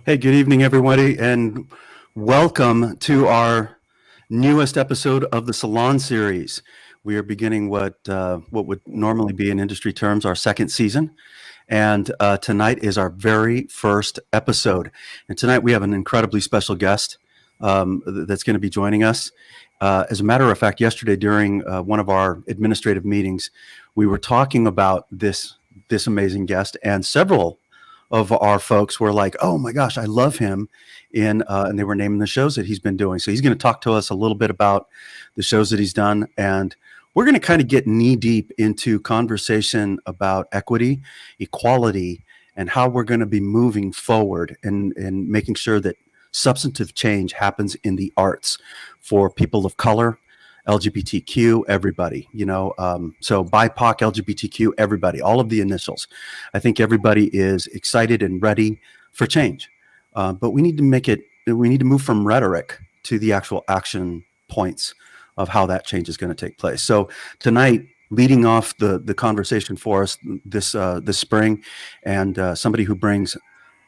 Hey, good evening, everybody, and welcome to our newest episode of the Salon series. We are beginning what would normally be in industry terms our second season, and tonight is our very first episode. And tonight we have an incredibly special guest that's going to be joining us. As a matter of fact, yesterday during one of our administrative meetings, we were talking about this amazing guest, and several of our folks were like, "Oh my gosh, I love him," and they were naming the shows that he's been doing. So he's going to talk to us a little bit about the shows that he's done, and we're going to kind of get knee deep into conversation about equity, equality, and how we're going to be moving forward and making sure that substantive change happens in the arts for people of color, LGBTQ, everybody, so BIPOC, LGBTQ, everybody, all of the initials. I think everybody is excited and ready for change. But we need to move from rhetoric to the actual action points of how that change is going to take place. So tonight, leading off the conversation for us this spring, and somebody who brings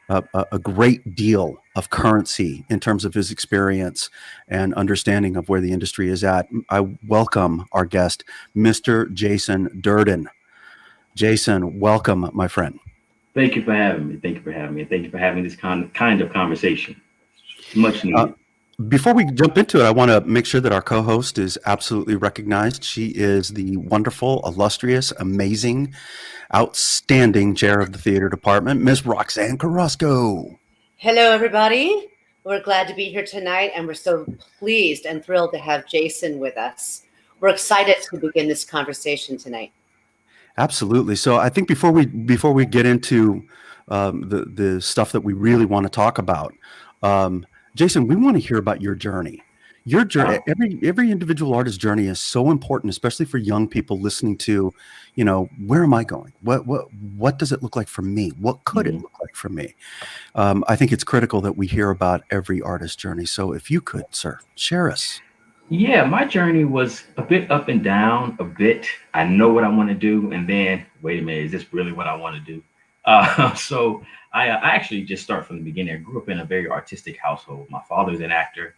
a great deal of currency in terms of his experience and understanding of where the industry is at. I welcome our guest, Mr. Jason Dirden. Jason, welcome, my friend. Thank you for having me. Thank you for having me. Thank you for having this kind of conversation. Much needed. Before we jump into it, I want to make sure that our co-host is absolutely recognized. She is the wonderful, illustrious, amazing, outstanding chair of the theater department, Miss Roxanne Carrasco. Hello, everybody. We're glad to be here tonight, and we're so pleased and thrilled to have Jason with us. We're excited to begin this conversation tonight. Absolutely. So I think before we get into the stuff that we really want to talk about, Jason, we want to hear about your journey. Your journey. Every individual artist's journey is so important, especially for young people listening to, where am I going? What does it look like for me? What could it look like for me? I think it's critical that we hear about every artist's journey. So if you could, sir, share us. Yeah, my journey was a bit up and down, a bit. I know what I want to do, and then wait a minute, is this really what I want to do? So I actually just start from the beginning. I grew up in a very artistic household. My father's an actor,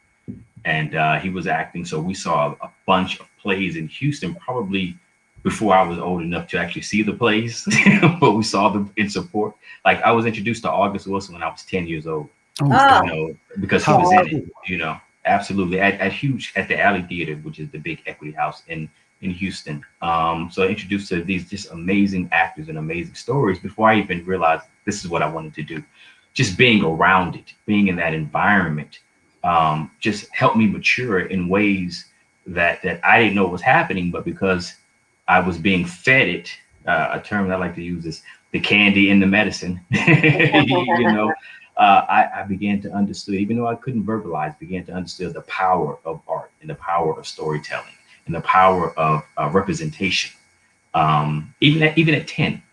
and he was acting. So we saw a bunch of plays in Houston, probably before I was old enough to actually see the plays, but we saw them in support. Like I was introduced to August Wilson when I was 10 years old, because he was in it, Absolutely. At the Alley Theater, which is the big equity house in Houston. So I introduced to these just amazing actors and amazing stories before I even realized this is what I wanted to do. Just being around it, being in that environment, just helped me mature in ways that I didn't know was happening, but because I was being fed it, a term that I like to use is the candy in the medicine, I began to understand, even though I couldn't verbalize, began to understand the power of art and the power of storytelling and the power of representation, even at 10.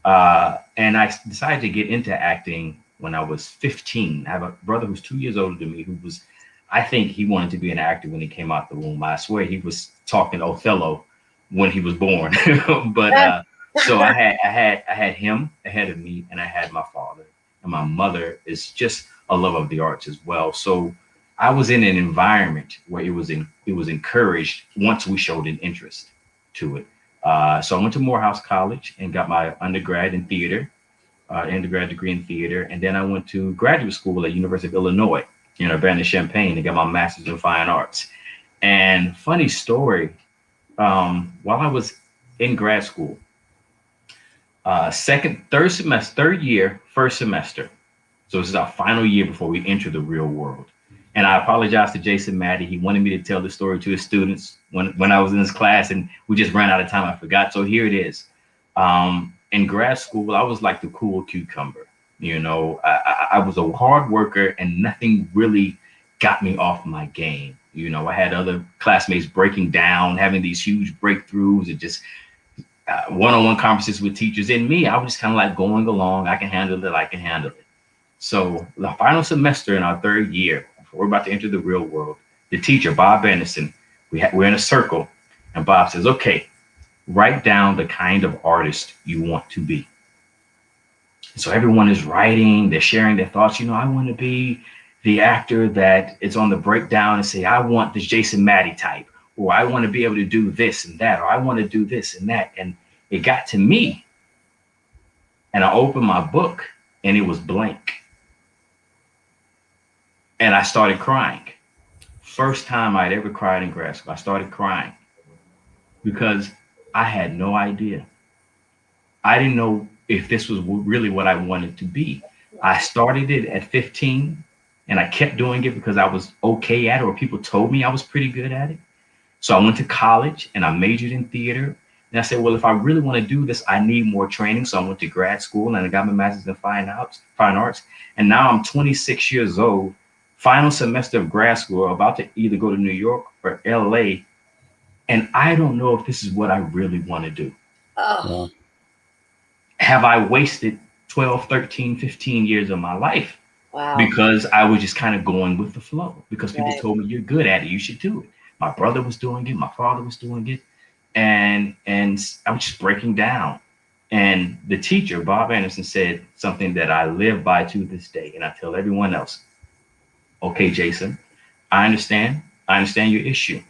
And I decided to get into acting when I was 15. I have a brother who's 2 years older than me, I think he wanted to be an actor when he came out the womb. I swear he was talking Othello when he was born. But so I had him ahead of me, and I had my father. And my mother is just a love of the arts as well. So I was in an environment where it was encouraged once we showed an interest to it. So I went to Morehouse College and got my undergrad in theater, undergrad degree in theater. And then I went to graduate school at University of Illinois, Urbana-Champaign, and got my master's in fine arts. And funny story, while I was in grad school, third year, first semester. So this is our final year before we enter the real world. And I apologize to Jason Maddie. He wanted me to tell the story to his students when I was in his class, and we just ran out of time. I forgot. So here it is. In grad school, I was like the cool cucumber. I was a hard worker, and nothing really got me off my game. I had other classmates breaking down, having these huge breakthroughs, and just one-on-one conversations with teachers. And me, I was just kind of like going along. I can handle it. So the final semester in our third year, before we're about to enter the real world, the teacher, Bob Anderson, we're in a circle, and Bob says, okay, write down the kind of artist you want to be. So everyone is writing, they're sharing their thoughts. I want to be the actor that is on the breakdown and say, I want this Jason Maddie type, or I want to be able to do this and that, or I want to do this and that. And it got to me, and I opened my book and it was blank. And I started crying. First time I'd ever cried in grad school. I started crying because I had no idea. I didn't know if this was really what I wanted to be. I started it at 15 and I kept doing it because I was okay at it, or people told me I was pretty good at it. So I went to college and I majored in theater. And I said, well, if I really want to do this, I need more training. So I went to grad school and I got my master's in fine arts. And now I'm 26 years old, final semester of grad school, about to either go to New York or LA. And I don't know if this is what I really want to do. Oh. Have I wasted 12, 13, 15 years of my life? Wow. Because I was just kind of going with the flow, because people Right. told me, you're good at it, you should do it. My brother was doing it, my father was doing it, and I was just breaking down. And the teacher, Bob Anderson, said something that I live by to this day, and I tell everyone else. Okay, Jason, I understand your issue,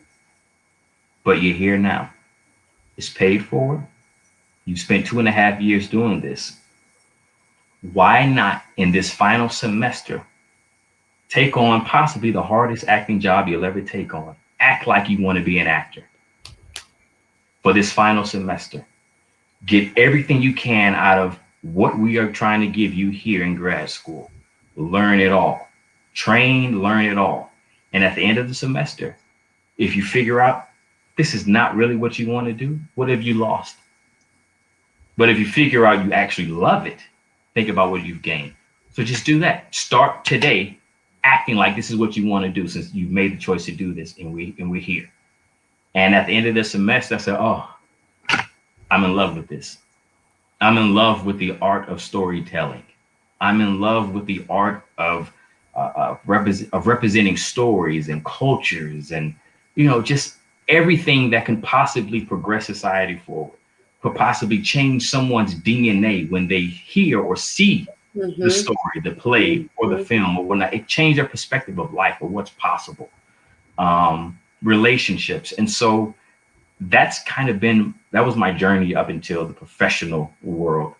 but you're here now. It's paid for. You spent 2.5 years doing this. Why not, in this final semester, take on possibly the hardest acting job you'll ever take on? Act like you want to be an actor for this final semester. Get everything you can out of what we are trying to give you here in grad school. Learn it all. Train, learn it all. And at the end of the semester, if you figure out this is not really what you want to do, what have you lost? But if you figure out you actually love it, think about what you've gained. So just do that. Start today acting like this is what you want to do, since you've made the choice to do this, and we're here. And at the end of the semester, I said, oh, I'm in love with this. I'm in love with the art of storytelling. I'm in love with the art of representing stories and cultures, and just everything that can possibly progress society forward, could possibly change someone's DNA when they hear or see the story, the play, or the film, or whatnot. It changed their perspective of life or what's possible. Relationships. And so that was my journey up until the professional world,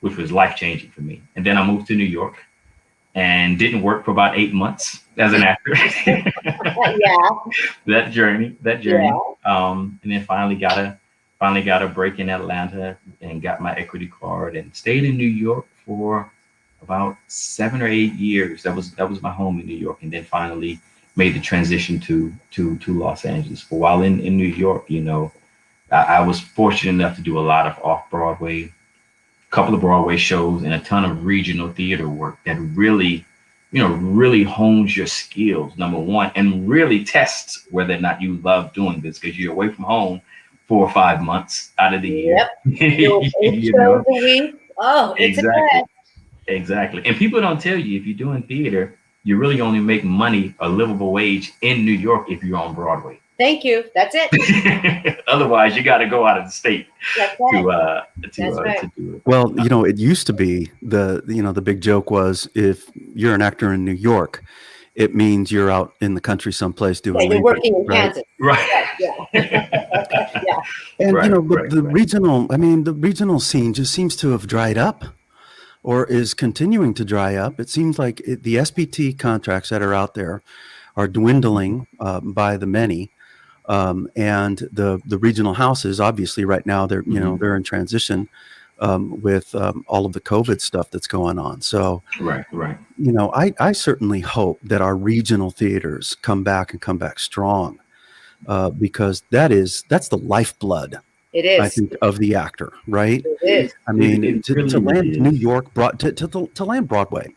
which was life-changing for me. And then I moved to New York and didn't work for about 8 months as an actor. Yeah. That journey. Yeah. And then finally got a break in Atlanta and got my equity card and stayed in New York for about 7 or 8 years. That was my home in New York, and then finally made the transition to Los Angeles. But while in New York, I was fortunate enough to do a lot of off-Broadway, a couple of Broadway shows, and a ton of regional theater work that really hones your skills, number one, and really tests whether or not you love doing this, because you're away from home 4 or 5 months out of the year. Yep. 8 shows a week. Oh, it's exactly. Exactly. And people don't tell you, if you're doing theater, you really only make money, a livable wage in New York, if you're on Broadway. Thank you. That's it. Otherwise, you got to go out of the state That's right. to do it. Well, it used to be the big joke was, if you're an actor in New York, it means you're out in the country someplace doing. Yeah, you're working in right? Kansas. Right. Yeah. Yeah. And Right, the regional scene just seems to have dried up, or is continuing to dry up. It seems like the SPT contracts that are out there are dwindling by the many, and the regional houses, obviously, right now they're they're in transition with all of the COVID stuff that's going on. So Right. I certainly hope that our regional theaters come back strong, because that's the lifeblood. It is. I think, of the actor, right? It is. I mean, It to really land is. New York, to land Broadway,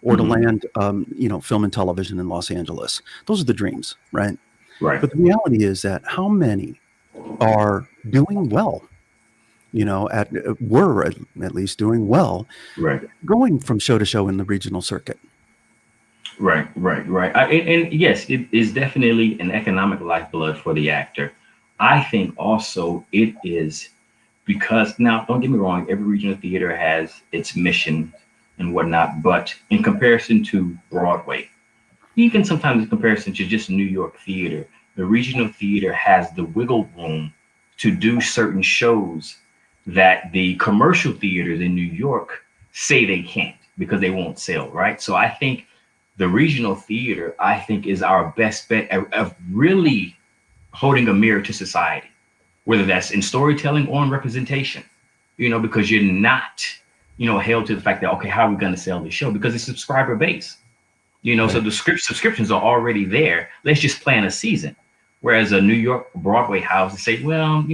or to land film and television in Los Angeles. Those are the dreams, right? Right. But the reality is that how many are doing well? Were at least doing well, Right. going from show to show in the regional circuit. Right. And yes, it is definitely an economic lifeblood for the actor. I think also it is because now, don't get me wrong, every regional theater has its mission and whatnot, but in comparison to Broadway, even sometimes in comparison to just New York theater, the regional theater has the wiggle room to do certain shows that the commercial theaters in New York say they can't because they won't sell, right? So I think the regional theater, I think, is our best bet of really holding a mirror to society, whether that's in storytelling or in representation, because you're not, held to the fact that, okay, how are we going to sell the show? Because it's subscriber base. So the subscriptions are already there. Let's just plan a season. Whereas a New York Broadway house, they say, well,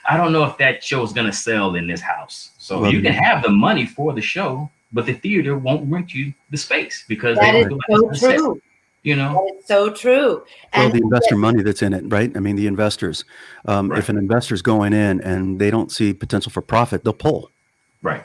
I don't know if that show is going to sell in this house. So you can have the money for the show, but the theater won't rent you the space because that they is don't so true. That is so true. Well, the investor money that's in it, right? I mean, the investors. Right. If an investor's going in and they don't see potential for profit, they'll pull. Right.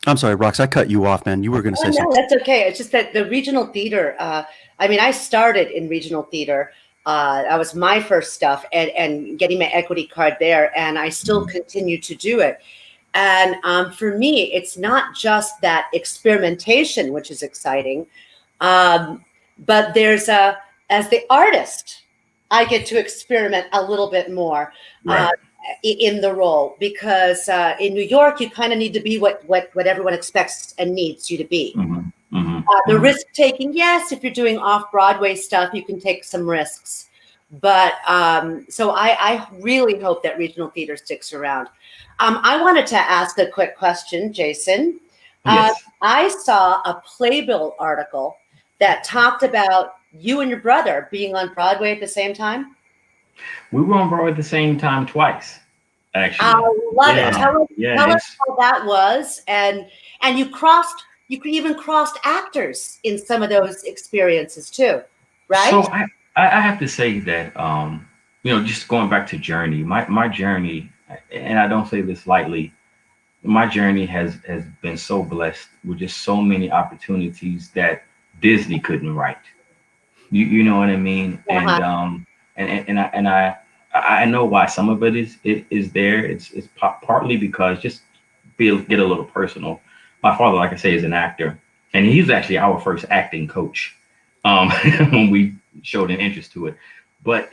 I'm sorry, Rox, I cut you off, man. You were going to say something. No, that's okay. It's just that the regional theater, I started in regional theater. That was my first stuff and getting my equity card there. And I still continue to do it. And for me, it's not just that experimentation, which is exciting, but there's as the artist, I get to experiment a little bit more. Right. In the role, because in New York, you kind of need to be what everyone expects and needs you to be. The risk taking, yes, if you're doing off Broadway stuff, you can take some risks. But so I really hope that regional theater sticks around. I wanted to ask a quick question, Jason. Yes. I saw a Playbill article that talked about you and your brother being on Broadway at the same time. We were on Broadway at the same time twice, actually. I love it. Tell us how that was, and you even crossed actors in some of those experiences too, right? So I have to say that just going back to journey, my journey, and I don't say this lightly, my journey has been so blessed with just so many opportunities that Disney couldn't write. You know what I mean? And I know why some of it is there. It's partly because get a little personal. My father, like I say, is an actor, and he's actually our first acting coach when we showed an interest to it. But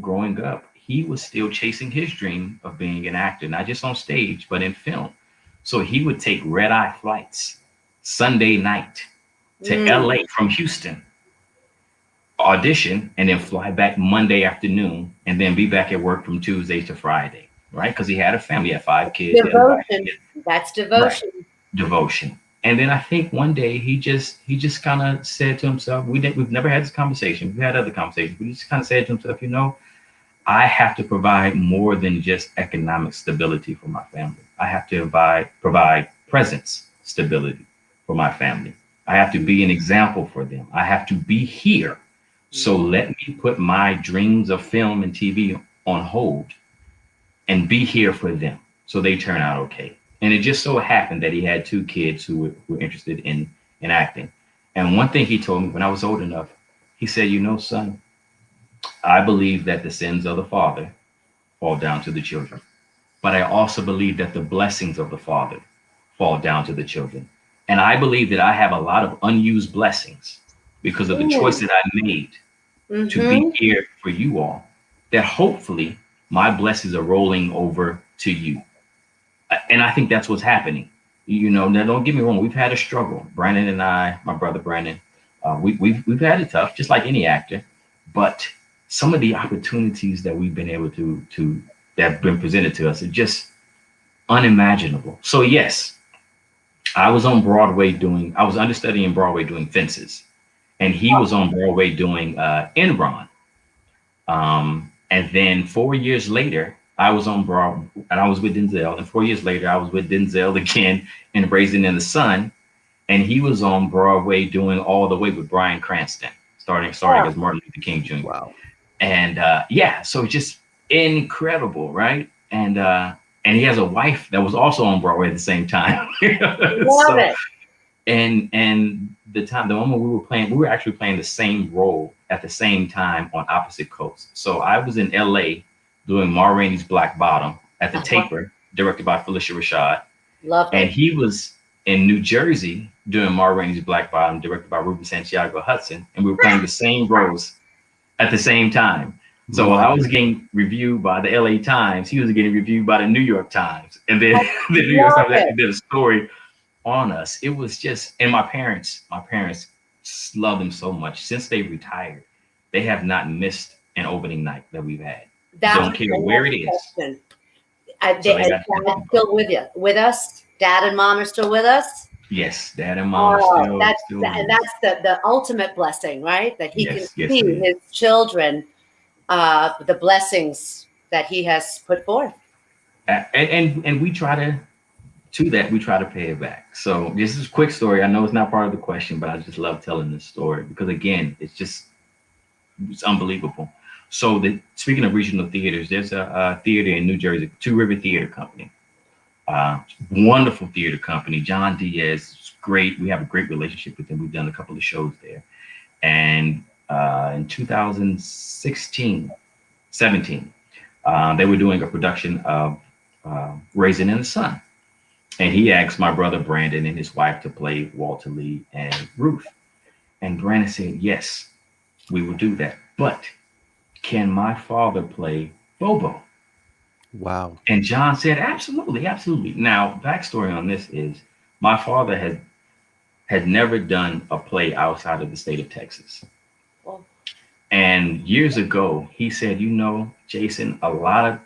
growing up, he was still chasing his dream of being an actor, not just on stage, but in film. So he would take red-eye flights Sunday night to LA from Houston, audition, and then fly back Monday afternoon, and then be back at work from Tuesday to Friday, right? Because he had a family, he had 5 kids. Devotion. That's devotion. Right. Devotion. And then I think one day he just kind of said to himself, we've never had this conversation. We've had other conversations. We just kind of said to himself, I have to provide more than just economic stability for my family. I have to provide presence stability for my family. I have to be an example for them. I have to be here. So let me put my dreams of film and TV on hold and be here for them so they turn out okay. And it just so happened that he had 2 kids who were interested in acting. And one thing he told me when I was old enough, he said, son, I believe that the sins of the father fall down to the children. But I also believe that the blessings of the father fall down to the children. And I believe that I have a lot of unused blessings because of the choice that I made to be here for you all, that hopefully my blessings are rolling over to you. And I think that's what's happening. Now don't get me wrong, we've had a struggle. Brandon and I, my brother Brandon, we've had it tough, just like any actor. But some of the opportunities that we've been able to that have been presented to us are just unimaginable. So yes, I was on Broadway I was understudying Broadway doing Fences. And he was on Broadway doing Enron. And then 4 years later, I was on Broadway and I was with Denzel. And 4 years later, I was with Denzel again in Raising in the Sun. And he was on Broadway doing All the Way with Bryan Cranston, starring as Martin Luther King Jr. Wow. And so just incredible, right? And he has a wife that was also on Broadway at the same time. Love it. And the moment we were actually playing the same role at the same time on opposite coasts. So I was in LA doing Ma Rainey's Black Bottom at the Uh-huh. Taper, directed by Felicia Rashad. Loved And it. he was in New Jersey doing Ma Rainey's Black Bottom, directed by Ruben Santiago Hudson. And we were playing the same roles at the same time. So while I was getting reviewed by the LA Times, he was getting reviewed by the New York Times. And then the New York Times actually did a story on us. It was just, and my parents loved him so much. Since they retired, they have not missed an opening night that we've had. Don't care where it is. Dad's So still with us. Dad and mom are still with us. yes, Dad and Mom are still. And that's the ultimate blessing, right? That he can Yes, see it is. his children, the blessings that he has put forth. And we try to pay it back. So this is a quick story. I know it's not part of the question, but I just love telling this story because again, it's unbelievable. So speaking of regional theaters, there's a theater in New Jersey, Two River Theater Company. Wonderful theater company. John Diaz is great. We have a great relationship with him. We've done a couple of shows there. And in 17, they were doing a production of Raisin in the Sun. And he asked my brother Brandon and his wife to play Walter Lee and Ruth. And Brandon said, yes, we will do that. But can my father play Bobo? Wow. And John said, absolutely, absolutely. Now, backstory on this is my father had never done a play outside of the state of Texas. Oh. And years ago, he said, Jason, a lot of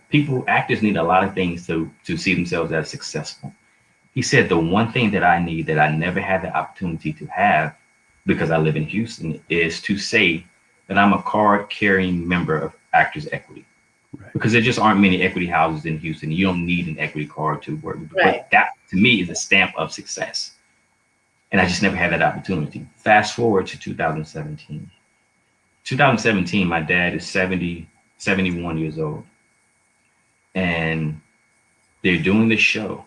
actors need a lot of things to see themselves as successful. He said, the one thing that I need that I never had the opportunity to have because I live in Houston is to say that I'm a card carrying member of Actors Equity. Right. Because there just aren't many equity houses in Houston. You don't need an equity card to work. Right. But that to me is a stamp of success. And I just never had that opportunity. Fast forward to 2017. 2017, my dad is 71 years old. And they're doing the show.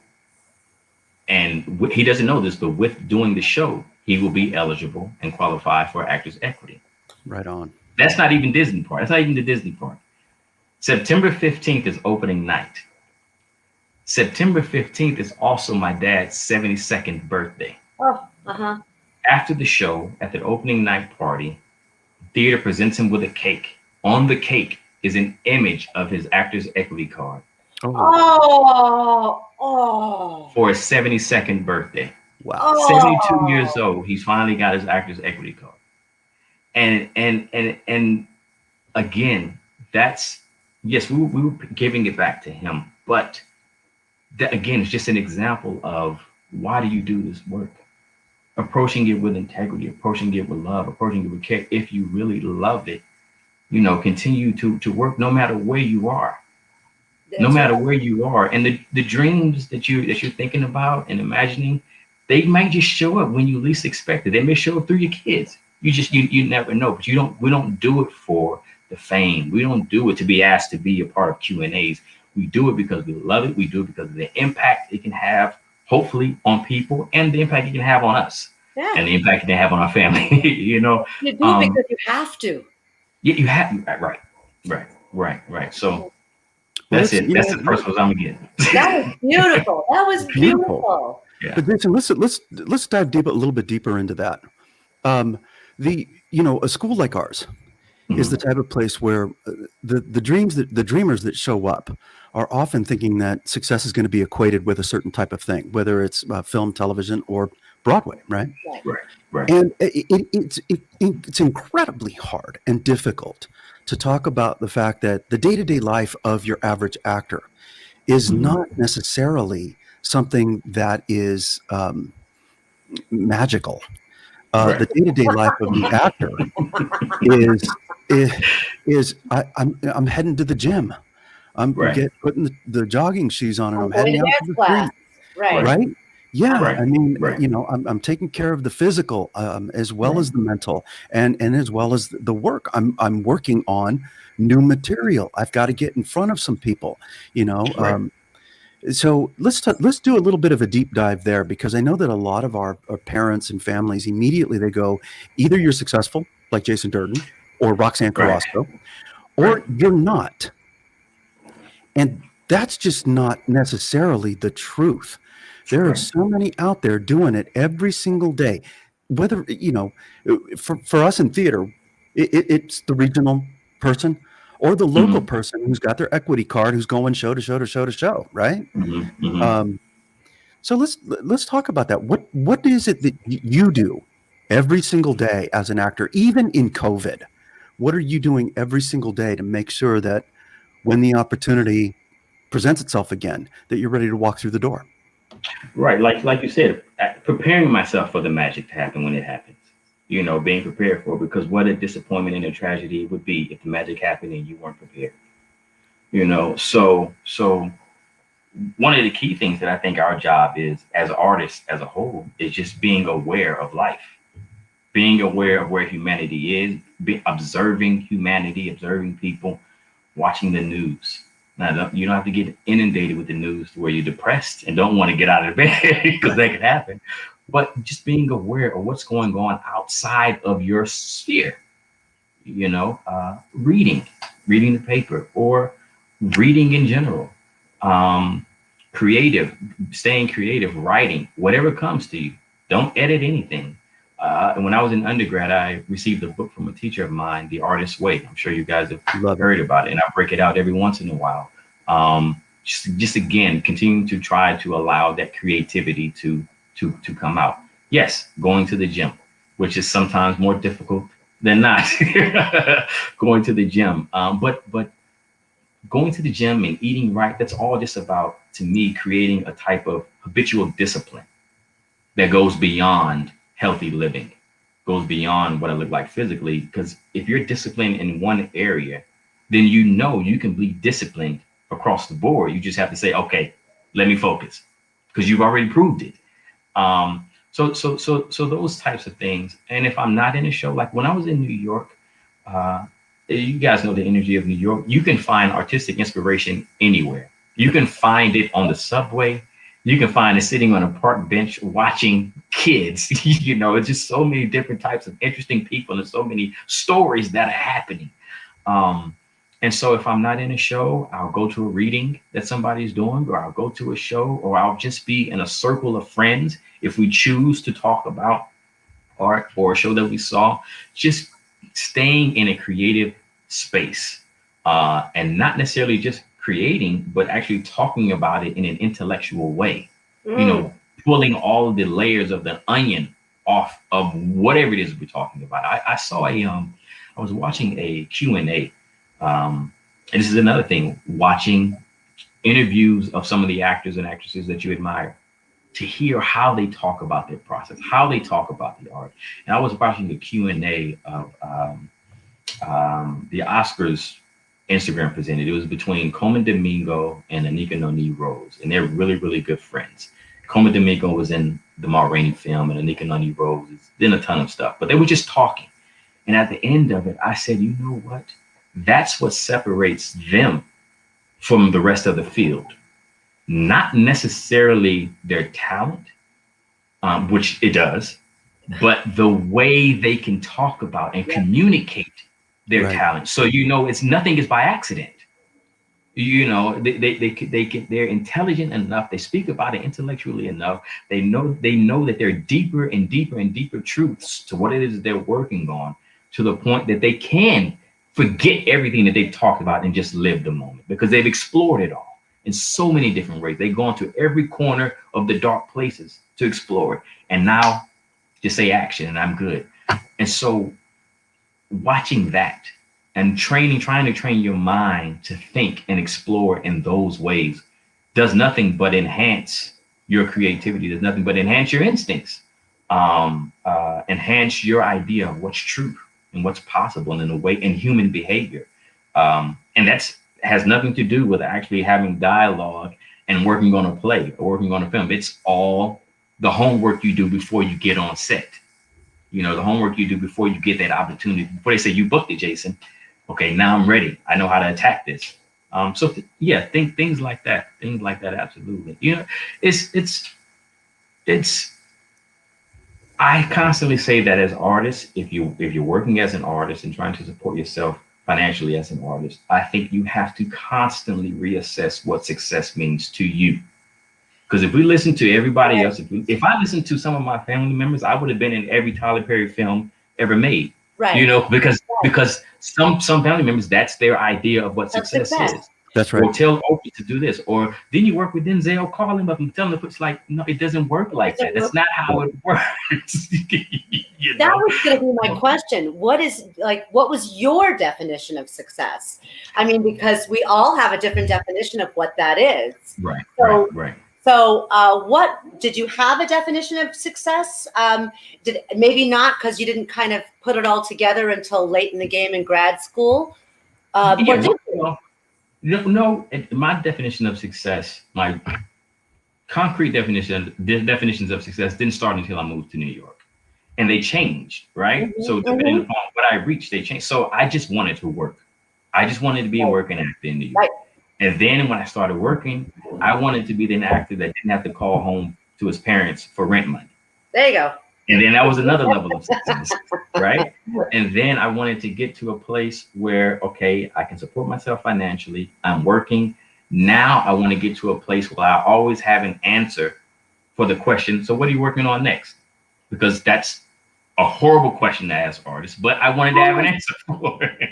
And he doesn't know this, but with doing the show, he will be eligible and qualify for Actors Equity. Right on. That's not even Disney part. That's not even the Disney part. September 15th is opening night. September 15th is also my dad's 72nd birthday. Oh, uh-huh. After the show, at the opening night party, theater presents him with a cake. On the cake is an image of his Actors Equity card. Oh. For his 72nd birthday. Wow. Oh. 72 years old, he's finally got his Actors Equity card. And again, that's, yes, we were giving it back to him, but that again is just an example of why do you do this work? Approaching it with integrity, approaching it with love, approaching it with care. If you really love it, continue to work no matter where you are. No matter where you are. And the dreams that you're thinking about and imagining, they might just show up when you least expect it. They may show up through your kids. You never know, but we don't do it for the fame. We don't do it to be asked to be a part of Q&As. We do it because we love it. We do it because of the impact it can have, hopefully, on people and the impact it can have on us. Yeah. And the impact it can have on our family. You do it because you have to. Yeah, you have. Right. So that's it. That's the first one I'm gonna get. That was beautiful. That was beautiful. Yeah. But Jason, let's dive a little bit deeper into that. A school like ours is the type of place where the dreamers that show up are often thinking that success is going to be equated with a certain type of thing, whether it's film, television, or Broadway, right? Right. And it's incredibly hard and difficult to talk about the fact that the day-to-day life of your average actor is not necessarily something that is magical. The day-to-day life of the actor is I'm heading to the gym. I'm putting the jogging shoes on and I'm heading out to the street. Right? Yeah. Right. I mean, I'm taking care of the physical as well as the mental and as well as the work. I'm working on new material. I've got to get in front of some people, So let's do a little bit of a deep dive there, because I know that a lot of our parents and families immediately they go, either you're successful like Jason Dirden or Roxanne Carrasco, or you're not. And that's just not necessarily the truth. There are Right. so many out there doing it every single day. Whether, for us in theater, it's the regional person or the local Hmm. person who's got their equity card, who's going show to show to show to show, right? Hmm. Hmm. Um, so let's talk about that. What is it that you do every single day as an actor, even in COVID? What are you doing every single day to make sure that when the opportunity presents itself again, that you're ready to walk through the door? Right. Like you said, preparing myself for the magic to happen when it happens. Being prepared for it, because what a disappointment and a tragedy it would be if the magic happened and you weren't prepared. So one of the key things that I think our job is as artists as a whole is just being aware of life, being aware of where humanity is, observing humanity, observing people, watching the news. Now, you don't have to get inundated with the news to where you're depressed and don't want to get out of bed, because that could happen. But just being aware of what's going on outside of your sphere, reading, reading the paper, or reading in general, um, creative, staying creative, writing, whatever comes to you. Don't edit anything. And when I was in undergrad, I received a book from a teacher of mine, The Artist's Way. I'm sure you guys have Love it. heard about it, and I break it out every once in a while. Just again, continuing to try to allow that creativity to come out. Yes, going to the gym, which is sometimes more difficult than not going to the gym. But going to the gym and eating right, that's all just about, to me, creating a type of habitual discipline that goes beyond healthy living, goes beyond what I look like physically. Because if you're disciplined in one area, then you can be disciplined across the board. You just have to say, okay, let me focus, because you've already proved it. So those types of things. And if I'm not in a show, like when I was in New York, uh, you guys know the energy of New York. You can find artistic inspiration anywhere. You can find it on the subway. You can find it sitting on a park bench watching kids. It's just so many different types of interesting people and so many stories that are happening. Um, and so if I'm not in a show, I'll go to a reading that somebody's doing, or I'll go to a show, or I'll just be in a circle of friends. If we choose to talk about art or a show that we saw, just staying in a creative space, and not necessarily just creating, but actually talking about it in an intellectual way, you Mm. know, pulling all of the layers of the onion off of whatever it is we're talking about. I saw I was watching a Q&A, and this is another thing, watching interviews of some of the actors and actresses that you admire, to hear how they talk about their process, how they talk about the art. And I was watching the Q&A of the Oscars Instagram presented. It was between Coleman Domingo and Anika Noni Rose, and they're really, really good friends. Coleman Domingo was in the Ma Rainey film, and Anika Noni Rose is in a ton of stuff, but they were just talking. And at the end of it, I said, you know what? That's what separates them from the rest of the field. Not necessarily their talent, which it does, but the way they can talk about and communicate their Right. talent. So it's nothing is by accident. They're intelligent enough. They speak about it intellectually enough. They know that they're deeper and deeper and deeper truths to what it is that they're working on, to the point that they can forget everything that they've talked about and just live the moment, because they've explored it all in so many different ways. They've gone to every corner of the dark places to explore it. And now just say action and I'm good. And so watching that and trying to train your mind to think and explore in those ways does nothing but enhance your creativity, does nothing but enhance your instincts, enhance your idea of what's true and what's possible in a way in human behavior. And that's has nothing to do with actually having dialogue and working on a play or working on a film. It's all the homework you do before you get on set. The homework you do before you get that opportunity, before they say you booked it, Jason. Okay, now I'm ready. I know how to attack this. Think things like that. Things like that, absolutely. It's. I constantly say that as artists, if you're working as an artist and trying to support yourself, financially as an artist, I think you have to constantly reassess what success means to you. Because if we listen to everybody else, if I listened to some of my family members, I would have been in every Tyler Perry film ever made. Right. You know, because some family members, that's their idea of what success is. That's right. Or tell Oprah to do this. Or then you work with Denzel, call him up and tell him, it's like, no, it doesn't work like that. That's not how it works. You That know? was going to be my question. What was your definition of success? I mean, because we all have a different definition of what that is. Right. So, right. So, what did you have a definition of success? Did maybe not because you didn't kind of put it all together until late in the game in grad school? Or did you? No, my definition of success, my concrete definitions of success didn't start until I moved to New York. And they changed, right? Mm-hmm, so depending upon what I reached, they changed. So I just wanted to work. I just wanted to be a working actor in New York. Right. And then when I started working, I wanted to be an actor that didn't have to call home to his parents for rent money. There you go. And then that was another level of success, right? And then I wanted to get to a place where, okay, I can support myself financially. I'm working. Now I want to get to a place where I always have an answer for the question, so what are you working on next? Because that's a horrible question to ask artists, but I wanted to have an answer for it.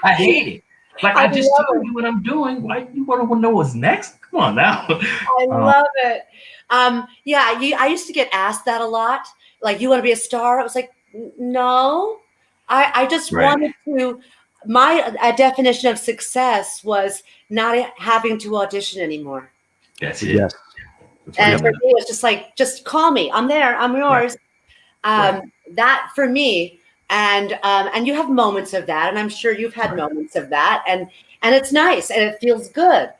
I hate it. Like, I just told you what I'm doing. Why you want to know what's next? Come on now. I love it. I used to get asked that a lot. Like, you want to be a star? I was like, no. I just wanted to. My definition of success was not having to audition anymore. That's it. Yes. And for me, it's just like, just call me. I'm there. I'm yours. That for me. And you have moments of that, and I'm sure you've had moments of that, and it's nice and it feels good.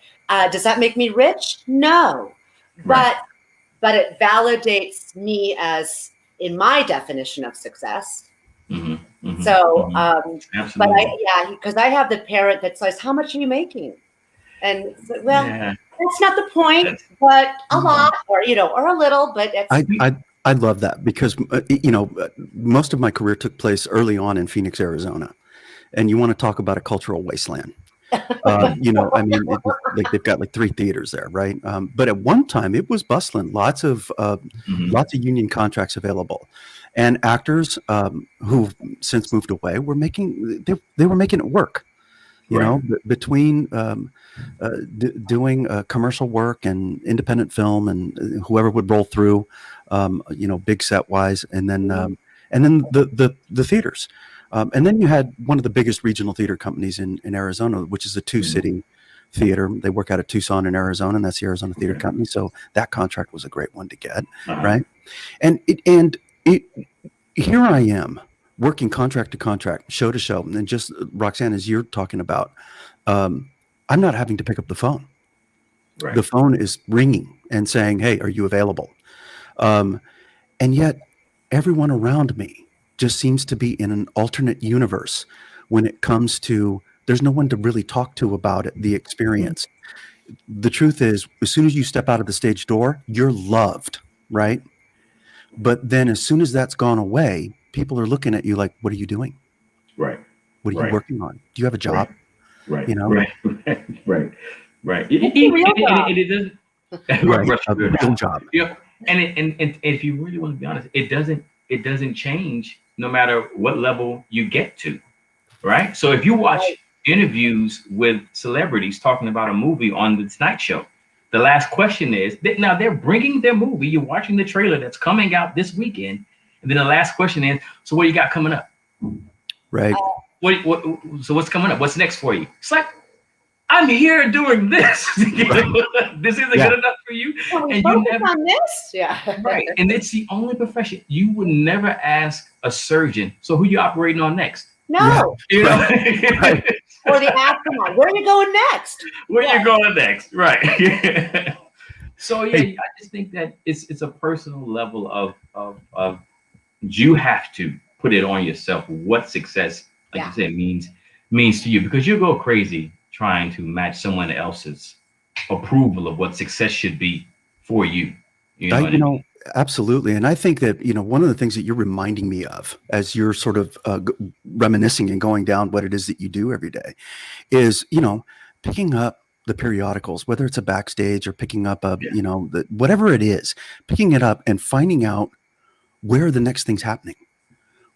Does that make me rich? No, but it validates me as in my definition of success. So, but because I have the parent that says, "How much are you making?" And that's not the point, but a lot, or a little, but it's. I love that because, most of my career took place early on in Phoenix, Arizona. And you want to talk about a cultural wasteland. Like they've got like 3 theaters there, right? But at one time it was bustling, lots of union contracts available. And actors who've since moved away were making it work. Between doing commercial work and independent film and whoever would roll through, big set wise, and then the theaters, and then you had one of the biggest regional theater companies in Arizona, which is a 2-city theater. They work out of Tucson in Arizona, and that's the Arizona Theater Company. So that contract was a great one to get, right? And here I am, working contract to contract, show to show. And then just, Roxanne, as you're talking about, I'm not having to pick up the phone. Right. The phone is ringing and saying, hey, are you available? And yet everyone around me just seems to be in an alternate universe when it comes to, there's no one to really talk to about it, the experience. The truth is, as soon as you step out of the stage door, you're loved, right? But then as soon as that's gone away, people are looking at you like, what are you doing? Right. What are you working on? Do you have a job? Right. Right. It doesn't. A real job. And if you really want to be honest, it doesn't change no matter what level you get to, right? So if you watch interviews with celebrities talking about a movie on the Tonight Show, the last question is, now they're bringing their movie, you're watching the trailer that's coming out this weekend, and then the last question is, so what you got coming up? Right. So what's coming up? What's next for you? It's like, I'm here doing this. This isn't good enough for you. And you never on this? Right. And it's the only profession. You would never ask a surgeon, so who you operating on next? No. Right. Or the astronaut. Where are you going next? Where you going next? Right. So I just think that it's a personal level of you have to put it on yourself what success, like you said, means to you, because you go crazy trying to match someone else's approval of what success should be for you. You know what I You mean? know, absolutely. And I think that, one of the things that you're reminding me of as you're sort of reminiscing and going down what it is that you do every day is, picking up the periodicals, whether it's a backstage or picking up Yeah. whatever it is, picking it up and finding out where the next thing's happening.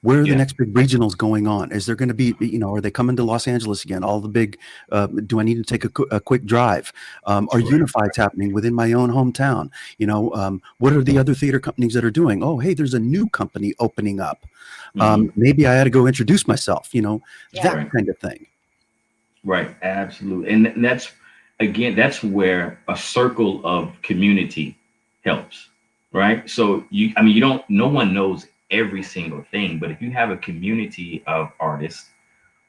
Where are the Yeah. next big regionals going on? Is there going to be, are they coming to Los Angeles again? All the big, do I need to take a quick drive? Are Sure. unifieds happening within my own hometown? What are the other theater companies that are doing? Oh, hey, there's a new company opening up. Maybe I had to go introduce myself, that Right. kind of thing. Right. Absolutely. And that's where a circle of community helps. Right. So no one knows every single thing, but if you have a community of artists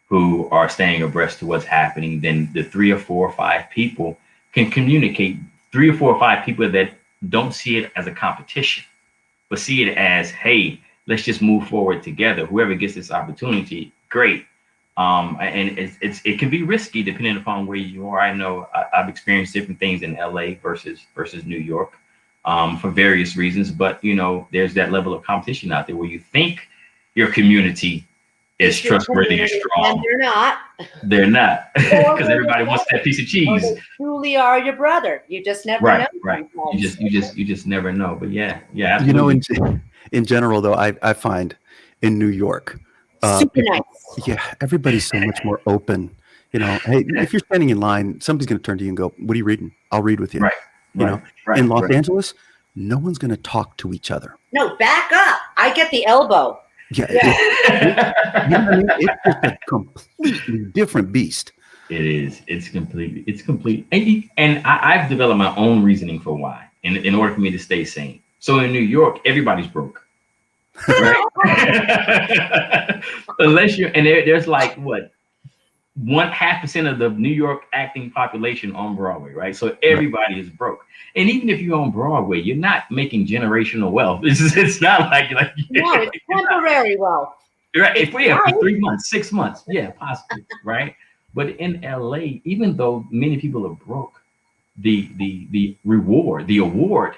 who are staying abreast to what's happening, then the 3 or 4 or 5 people can communicate. 3 or 4 or 5 people that don't see it as a competition, but see it as, hey, let's just move forward together. Whoever gets this opportunity, great. And it can be risky depending upon where you are. I know I've experienced different things in LA versus New York, for various reasons. But there's that level of competition out there where you think your community is trustworthy and strong. And they're not. They're not, because everybody wants that piece of Or cheese. they truly are your brother. You just never know. Right. sometimes. You just never know. But yeah, absolutely. In general, though, I find in New York, Super nice. yeah, everybody's so much more open. Hey, if you're standing in line, somebody's going to turn to you and go, "What are you reading? I'll read with you." Right. In Los Angeles, no one's going to talk to each other. No, back up. I get the elbow. Yeah, it's just a completely different beast. It is. It's complete. And I've developed my own reasoning for why, in order for me to stay sane. So in New York, everybody's broke, right? Unless there's like what, 0.5% of the New York acting population on Broadway, right? So everybody is broke. And even if you're on Broadway, you're not making generational wealth. It's not like No, it's temporary wealth. right. If we have 3 months, 6 months, yeah, possibly, right? But in LA, even though many people are broke, the reward, the award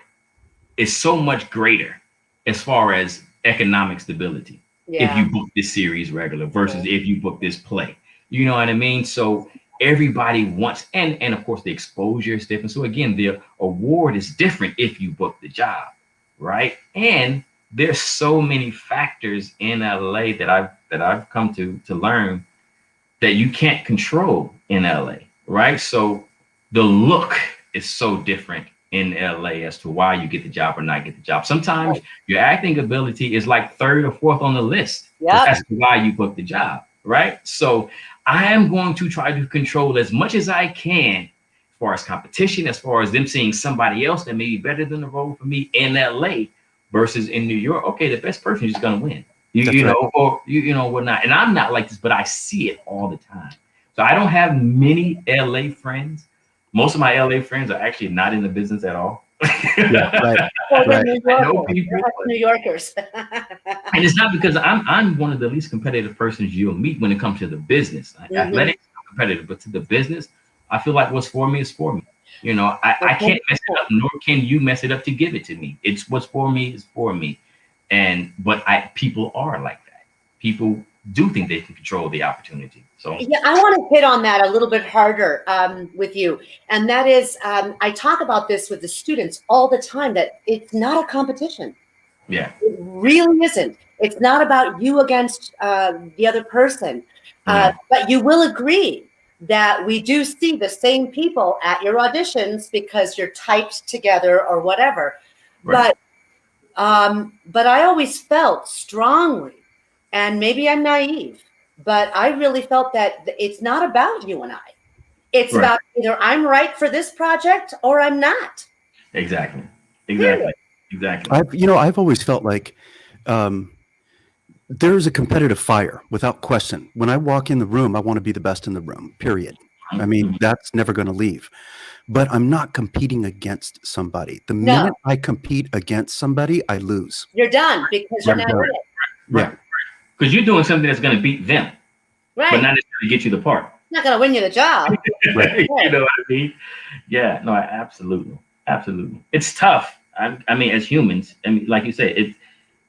is so much greater as far as economic stability. If you book this series regular versus if you book this play. You know what I mean? So everybody wants, and of course the exposure is different. So again, the award is different if you book the job, right? And there's so many factors in LA that I've come to learn that you can't control in LA, right? So the look is so different in LA as to why you get the job or not get the job. Sometimes your acting ability is like 3rd or 4th on the list as to why you book the job, right? So I am going to try to control as much as I can as far as competition, as far as them seeing somebody else that may be better than the role for me in LA versus in New York. Okay, the best person is going to win. You know, or whatnot. And I'm not like this, but I see it all the time. So I don't have many LA friends. Most of my LA friends are actually not in the business at all. Right. I know people, New Yorkers. and it's not because I'm one of the least competitive persons you'll meet when it comes to the business. Athletics, I'm competitive, but to the business, I feel like what's for me is for me. I can't mess it up, nor can you mess it up to give it to me. It's what's for me is for me. But people are like that. People do think they can control the opportunity. So yeah, I want to hit on that a little bit harder with you. And that is, I talk about this with the students all the time, that it's not a competition. Yeah. It really isn't. It's not about you against the other person. But you will agree that we do see the same people at your auditions because you're typed together or whatever. Right. But I always felt strongly, and maybe I'm naive, but I really felt that it's not about you and I. It's about either I'm right for this project or I'm not. Exactly. I've always felt like there's a competitive fire without question. When I walk in the room, I want to be the best in the room, period. I mean, that's never going to leave. But I'm not competing against somebody. The minute I compete against somebody, I lose. You're done because you're not in it. Right. Because you're doing something that's going to beat them, but not necessarily get you the part. Not going to win you the job. You know what I mean? Yeah. No, absolutely. It's tough. I mean, as humans, I mean, like you said,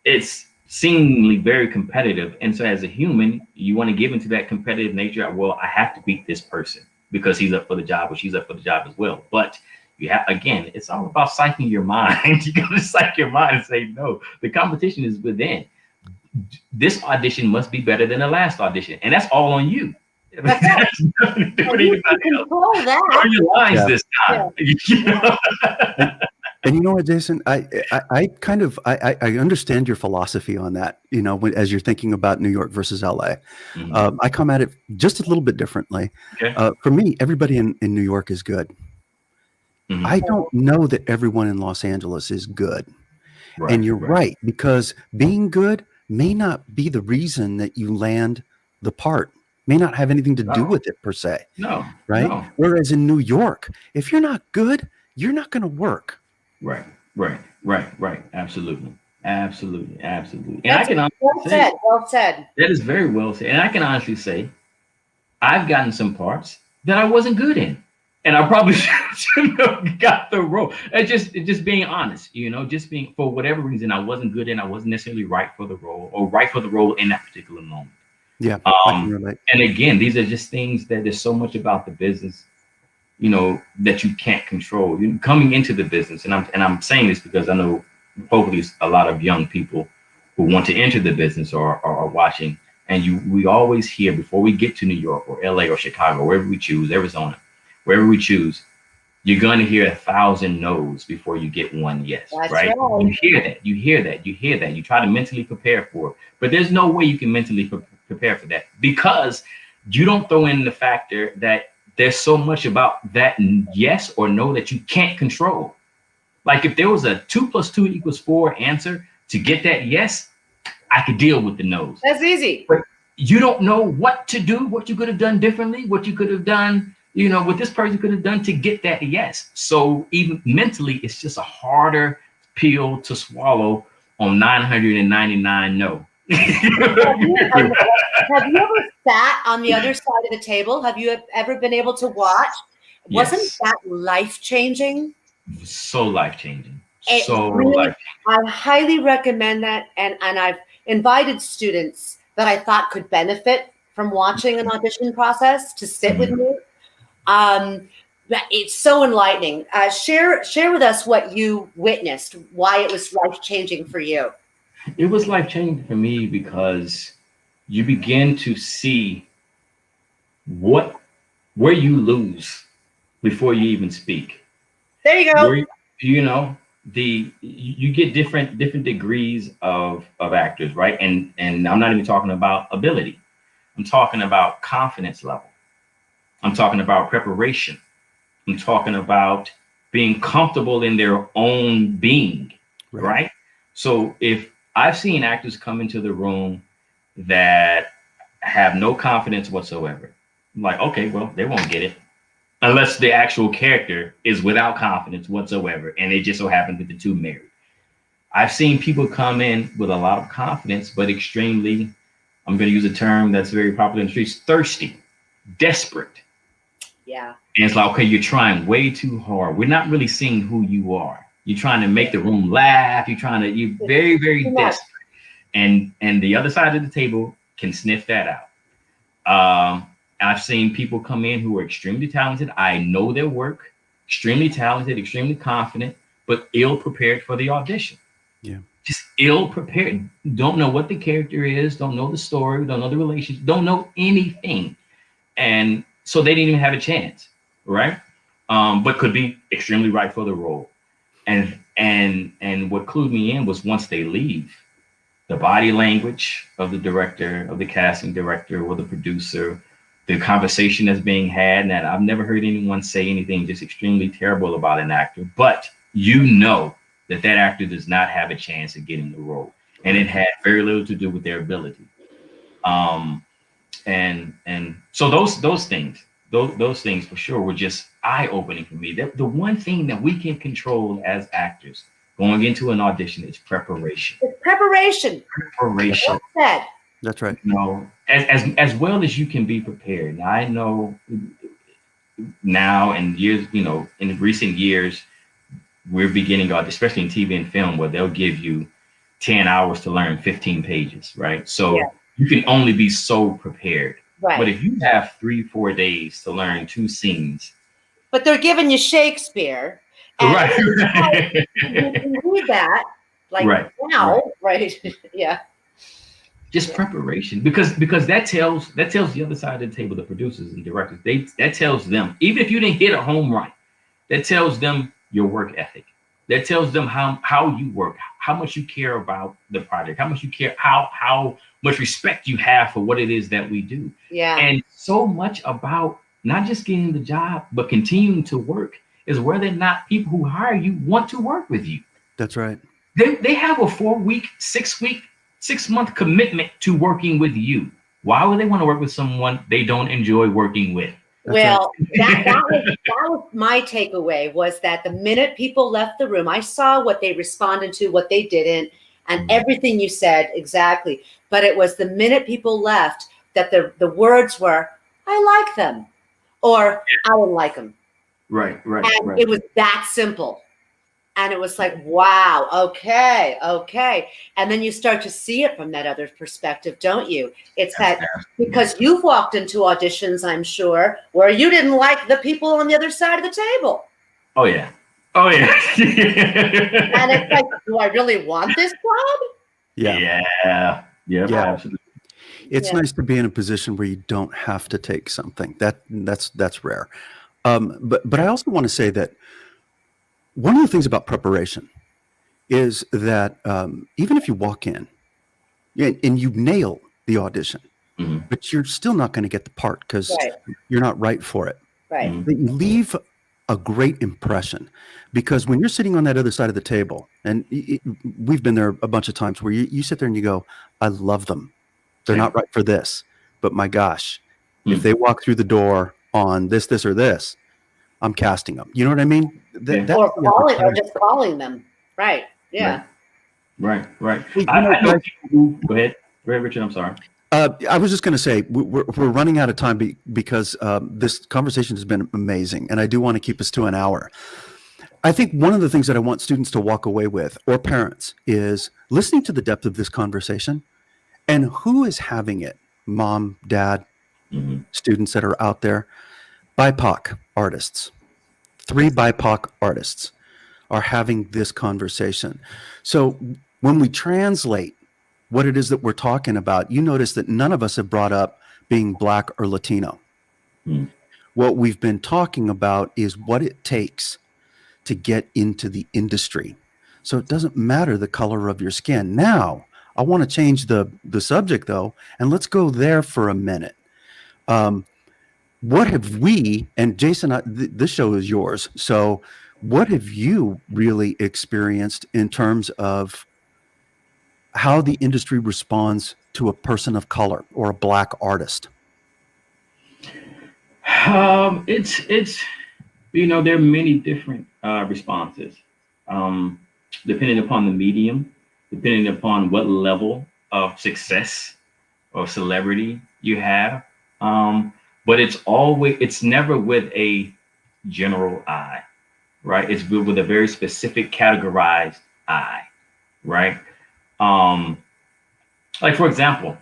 it's seemingly very competitive, and so as a human, you want to give into that competitive nature. Well, I have to beat this person because he's up for the job or she's up for the job as well. But you have, again, it's all about psyching your mind. You got to psych your mind and say, no, the competition is within. This audition must be better than the last audition, and that's all on you. That's right. Nothing to do with You anybody can else. control that. Learn your lines Yeah. this time. You know? And you know what, Jason, I kind of, I understand your philosophy on that, you know, as you're thinking about New York versus LA. Mhm. I come at it just a little bit differently. Okay. For me, everybody in New York is good. Mhm. I don't know that everyone in Los Angeles is good. Right, And you're right, because being good may not be the reason that you land the part, may not have anything to do No. with it per se, No, right? no. Whereas in New York, if you're not good, you're not going to work. Right. Absolutely. And That's I can honestly well say, said. Well said. that is very well said. And I can honestly say, I've gotten some parts that I wasn't good in. And I probably shouldn't have got the role. It's just being honest, you know, just being, for whatever reason, I wasn't good in, I wasn't necessarily right for the role or right for the role in that particular moment. Yeah, I can relate. And again, these are just things that there's so much about the business, you know, that you can't control. You coming into the business, and I'm saying this because I know hopefully a lot of young people who want to enter the business are watching. And we always hear, before we get to New York or LA or Chicago, wherever we choose, Arizona, wherever we choose, you're going to hear 1,000 no's before you get one yes. That's right? right. You hear that. You try to mentally prepare for it, but there's no way you can mentally prepare for that, because you don't throw in the factor that there's so much about that yes or no that you can't control. Like if there was a 2 + 2 = 4 answer to get that yes, I could deal with the no's. That's easy. But you don't know what to do, what you could have done differently, what you could have done, you know, what this person could have done to get that yes. So even mentally, it's just a harder pill to swallow on 999 no. Have you ever sat on the other side of the table? Have you ever been able to watch? Wasn't Yes. that life-changing? So life-changing. It So really- life-changing. I highly recommend that, and I've invited students that I thought could benefit from watching an audition process to sit with me. But it's so enlightening. Share with us what you witnessed, why it was life-changing for you. It was life-changing for me because you begin to see where you lose before you even speak. There you go. Where, you know, you get different degrees of actors, right? And I'm not even talking about ability. I'm talking about confidence level. I'm talking about preparation. I'm talking about being comfortable in their own being, right? So if I've seen actors come into the room that have no confidence whatsoever, I'm like, okay, well, they won't get it unless the actual character is without confidence whatsoever, and it just so happens that the two married. I've seen people come in with a lot of confidence, but extremely, I'm going to use a term that's very popular in the streets, thirsty, desperate. Yeah. And it's like, okay, you're trying way too hard. We're not really seeing who you are. You're trying to make the room laugh. You're very, very desperate. And the other side of the table can sniff that out. I've seen people come in who are extremely talented. I know their work, extremely talented, extremely confident, but ill prepared for the audition. Yeah. Just ill prepared. Don't know what the character is, don't know the story, don't know the relationship, don't know anything. And so they didn't even have a chance, right? But could be extremely right for the role. And what clued me in was once they leave, the body language of the director, of the casting director, or the producer, the conversation that's being had, and that I've never heard anyone say anything just extremely terrible about an actor, but you know that actor does not have a chance of getting the role. And it had very little to do with their ability. And so those things for sure were just eye-opening for me. The one thing that we can control as actors going into an audition is preparation. It's preparation. Preparation. Well said. That's right. You know, as well as you can be prepared. Now, I know now and years, you know, in recent years, we're beginning, especially in TV and film, where they'll give you 10 hours to learn 15 pages, right? So Yeah. you can only be so prepared. Right. But if you have 3-4 days to learn 2 scenes, but they're giving you Shakespeare, and right, you read that like right, now, right? Yeah. just preparation, because that tells the other side of the table, the producers and directors, that tells them, even if you didn't hit a home run, that tells them your work ethic. That tells them how you work, how much you care about the project, how much you care, how much respect you have for what it is that we do. Yeah. And so much about not just getting the job, but continuing to work is whether or not people who hire you want to work with you. That's right. They have a 4-week, 6-month commitment to working with you. Why would they want to work with someone they don't enjoy working with? That's Well, that was my takeaway, was that the minute people left the room, I saw what they responded to, what they didn't, and everything you said exactly. But it was the minute people left that the words were, I like them, or I don't like them. Right. And it was that simple. And it was like, wow, okay. And then you start to see it from that other perspective, don't you? It's that because you've walked into auditions, I'm sure, where you didn't like the people on the other side of the table. Oh, yeah. And it's like, do I really want this job? Yeah. Absolutely. It's nice to be in a position where you don't have to take something. That's rare. But I also want to say that one of the things about preparation is that even if you walk in and you nail the audition, but you're still not going to get the part because you're not right for it. Right. But you leave a great impression, because when you're sitting on that other side of the table, and we've been there a bunch of times where you sit there and you go, I love them. They're not right for this, but my gosh, if they walk through the door on this, or this, I'm casting them. You know what I mean? Or just calling them. Right. Yeah. Right. I know people who, go ahead, Richard. I'm sorry. I was just going to say we're running out of time because this conversation has been amazing, and I do want to keep us to an hour. I think one of the things that I want students to walk away with, or parents, is listening to the depth of this conversation and who is having it. Mom, dad, students that are out there. BIPOC artists. 3 BIPOC artists are having this conversation. So when we translate what it is that we're talking about, you notice that none of us have brought up being Black or Latino. What we've been talking about is what it takes to get into the industry. So it doesn't matter the color of your skin. Now, I want to change the subject, though, and let's go there for a minute. What have we, and Jason, this show is yours, so what have you really experienced in terms of how the industry responds to a person of color or a Black artist? It's there are many different responses, depending upon the medium, depending upon what level of success or celebrity you have. But it's never with a general eye, right? It's with a very specific categorized eye, right? Like, for example,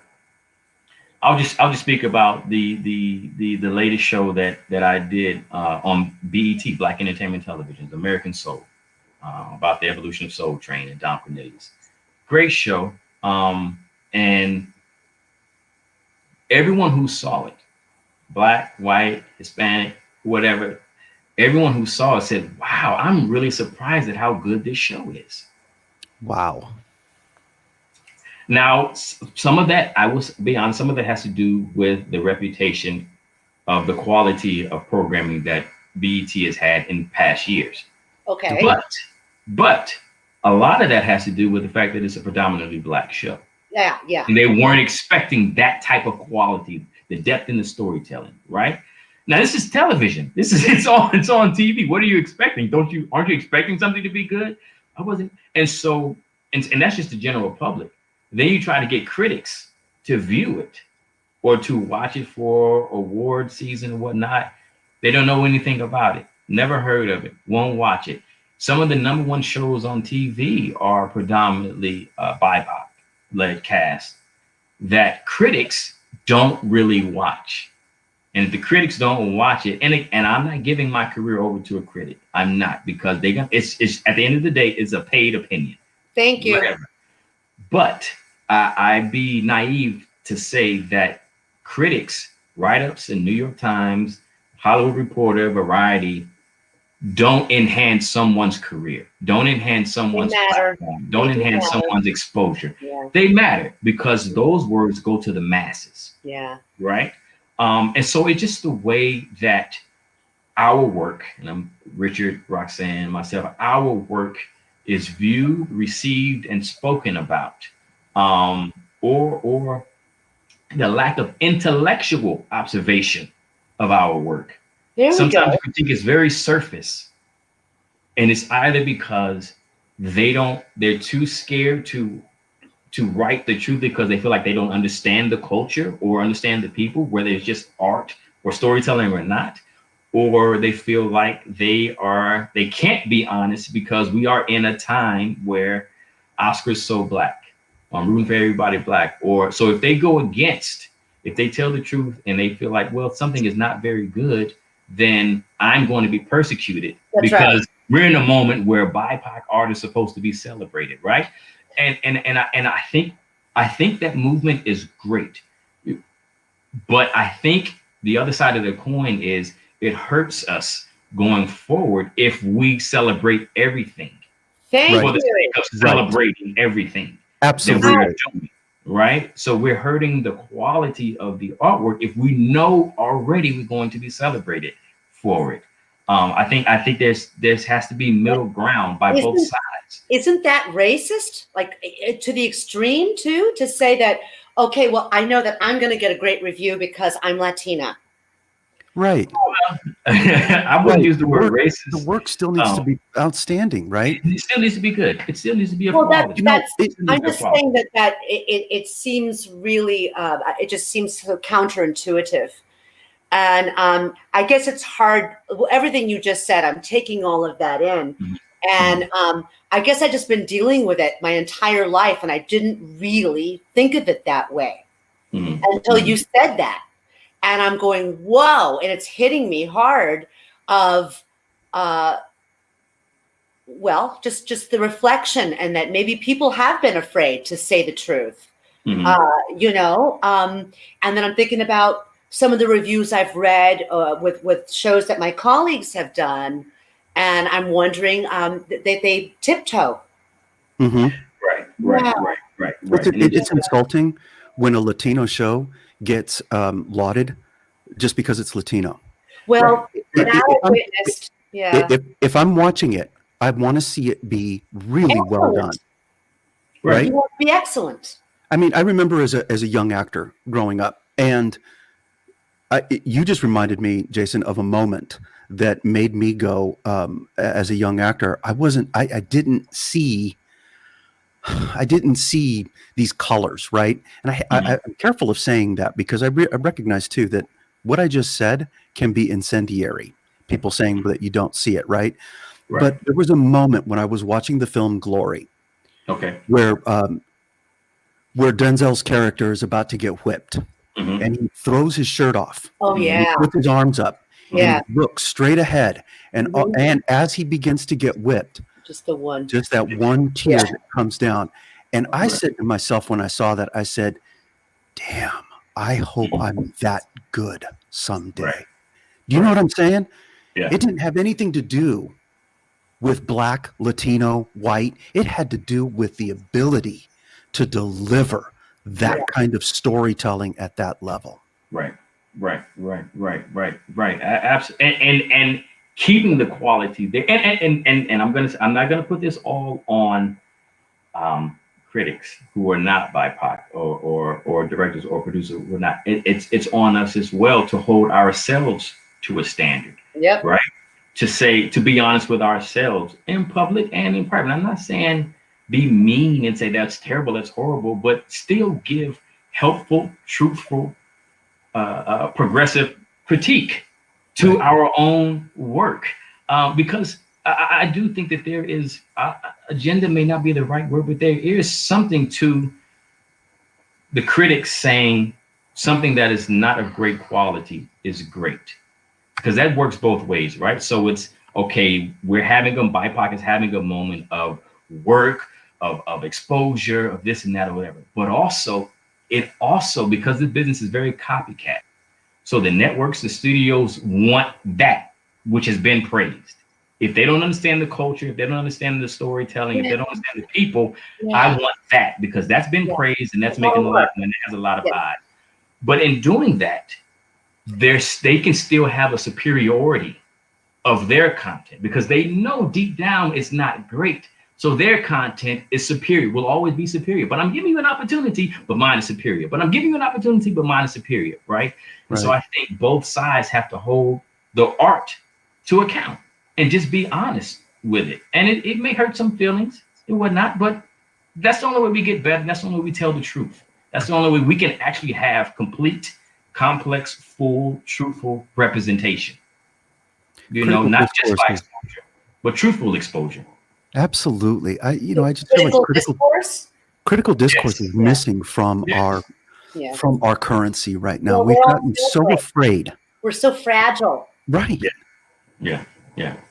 I'll just speak about the latest show that I did on BET, Black Entertainment Television's American Soul, about the evolution of Soul Train and Don Cornelius. Great show, and everyone who saw it, Black, white, Hispanic, whatever, everyone who saw it said, wow, I'm really surprised at how good this show is. Wow. Now, some of that, I will be honest, some of that has to do with the reputation of the quality of programming that BET has had in past years. Okay. But a lot of that has to do with the fact that it's a predominantly Black show. Yeah. And they weren't expecting that type of quality, the depth in the storytelling, right? Now, this is television. It's on TV. What are you expecting? Aren't you expecting something to be good? I wasn't. And so, and that's just the general public. Then you try to get critics to view it or to watch it for award season and whatnot. They don't know anything about it. Never heard of it. Won't watch it. some of the number one shows on TV are predominantly BIPOC led cast that critics don't really watch. And if the critics don't watch it, and I'm not giving my career over to a critic, I'm not, because it's at the end of the day, it's a paid opinion. Thank you. Whatever. But I'd be naive to say that critics, write-ups in New York Times, Hollywood Reporter, Variety, don't enhance someone's career, don't enhance someone's platform, don't enhance someone's exposure. Yeah. They matter because those words go to the masses. Yeah. Right. And so it's just the way that our work, and I'm Richard, Roxanne, myself, our work is viewed, received, and spoken about, or the lack of intellectual observation of our work. Sometimes the critique is very surface, and it's either because they're too scared to write the truth because they feel like they don't understand the culture or understand the people, whether it's just art or storytelling or not, or they feel like they can't be honest because we are in a time where Oscar's so black, I'm rooting for everybody black. Or so if they tell the truth and they feel like, well, something is not very good, then I'm going to be persecuted. That's because right. We're in a moment where BIPOC art is supposed to be celebrated, right? And I think that movement is great, but I think the other side of the coin is it hurts us going forward if we celebrate everything. Thank for the you. sake of celebrating everything. Absolutely. That we're doing, right? So we're hurting the quality of the artwork if we know already we're going to be celebrated for it. I think there has to be middle ground by both sides. Isn't that racist? Like to the extreme too, to say that, okay, well, I know that I'm going to get a great review because I'm Latina. Right. Well, I wouldn't use the word racist. The work still needs to be outstanding, right? It still needs to be good. It still needs to be a quality. I'm just quality. saying that it seems really, it just seems so counterintuitive. And I guess it's hard. Everything you just said, I'm taking all of that in. Mm-hmm. And I guess I've just been dealing with it my entire life. And I didn't really think of it that way until you said that. And I'm going, whoa. And it's hitting me hard of, well, just the reflection and that maybe people have been afraid to say the truth, and then I'm thinking about some of the reviews I've read with shows that my colleagues have done, and I'm wondering they tiptoe. Mm-hmm. Right. It's insulting when a Latino show gets lauded just because it's Latino. Well, if I'm watching it, I want to see it be really well done. Right? You want to be excellent. I mean, I remember as a young actor growing up, and you just reminded me, Jason, of a moment that made me go, as a young actor, I didn't see these colors, right? And I'm careful of saying that because I recognize too that what I just said can be incendiary. People saying that you don't see it, right? But there was a moment when I was watching the film Glory, where Denzel's character is about to get whipped, and he throws his shirt off. Oh yeah, with his arms up. Yeah, and he looks straight ahead, and as he begins to get whipped, just that one tear that comes down, and I said to myself when I saw that, I said, "Damn, I hope I'm that good someday." Right. Do you know what I'm saying? Yeah. It didn't have anything to do with black, Latino, white. It had to do with the ability to deliver that kind of storytelling at that level. Right. Absolutely. And keeping the quality there. And I'm not gonna put this all on critics who are not BIPOC or directors or producers who are not. It's on us as well to hold ourselves to a standard. Yep. Right. To be honest with ourselves in public and in private. I'm not saying be mean and say that's terrible, that's horrible, but still give helpful, truthful, progressive critique to our own work. Because I do think that there is agenda may not be the right word, but there is something to the critics saying something that is not of great quality is great, because that works both ways, right? So it's okay. We're having BIPOC is having a moment of work, of exposure, of this and that or whatever. But also, because the business is very copycat. So the networks, the studios want that which has been praised. If they don't understand the culture, if they don't understand the storytelling, if they don't understand the people, I want that because that's been praised and that's making a lot, and it has a lot of eyes. But in doing that, they can still have a superiority of their content because they know deep down it's not great. So their content is superior, will always be superior. But I'm giving you an opportunity, but mine is superior. But I'm giving you an opportunity, but mine is superior, right? And so I think both sides have to hold the art to account and just be honest with it. And it may hurt some feelings and whatnot, but that's the only way we get better. That's the only way we tell the truth. That's the only way we can actually have complete, complex, full, truthful representation. Not just by exposure, but truthful exposure. Absolutely. I just feel like critical discourse is missing from our currency right now. We've gotten so afraid. We're so fragile. Right. Yeah.